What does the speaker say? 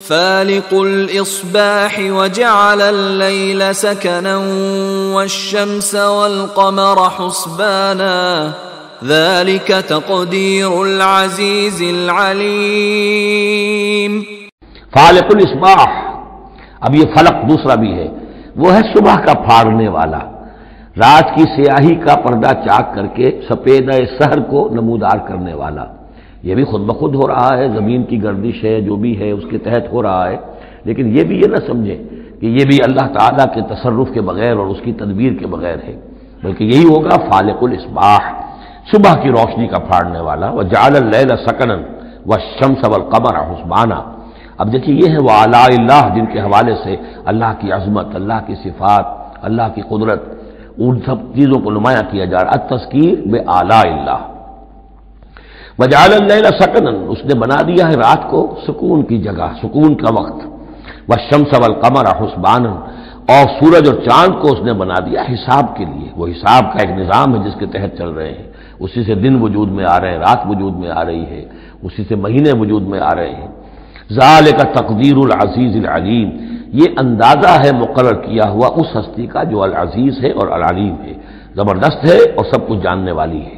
فالق الإصباح وجعل الليل سكنا والشمس والقمر حسبانا ذلك تقدير العزيز العليم۔ فالق الاصباح، اب یہ فلق دوسرا بھی ہے، وہ ہے صبح کا پھاڑنے والا، رات کی سیاہی کا پردہ چاک کر کے سپیدہ سحر کو نمودار کرنے والا۔ یہ بھی خود بخود ہو رہا ہے، زمین کی گردش ہے، جو بھی ہے اس کے تحت ہو رہا ہے، لیکن یہ بھی یہ نہ سمجھیں کہ یہ بھی اللہ تعالیٰ کے تصرف کے بغیر اور اس کی تدبیر کے بغیر ہے، بلکہ یہی ہوگا فالق الاصباح، صبح کی روشنی کا پھاڑنے والا۔ وجعل اللیل سکنا والشمس والقمر حسبانا۔ اب دیکھیے یہ ہے وہ آلاء اللہ، جن کے حوالے سے اللہ کی عظمت، اللہ کی صفات، اللہ کی قدرت، ان سب چیزوں کو نمایاں کیا جا رہا ہے۔ التذکیر بآلاء اللہ۔ وجعل اللیل سکنا، اس نے بنا دیا ہے رات کو سکون کی جگہ، سکون کا وقت۔ والشمس والقمر حسبانا، اور سورج اور چاند کو اس نے بنا دیا حساب کے لیے، وہ حساب کا ایک نظام ہے جس کے تحت چل رہے ہیں، اسی سے دن وجود میں آ رہے ہیں، رات وجود میں آ رہی ہے، اسی سے مہینے وجود میں آ رہے ہیں۔ ذالک تقدیر العزیز العلیم، یہ اندازہ ہے مقرر کیا ہوا اس ہستی کا جو العزیز ہے اور العلیم ہے، زبردست ہے اور سب کچھ جاننے والی ہے۔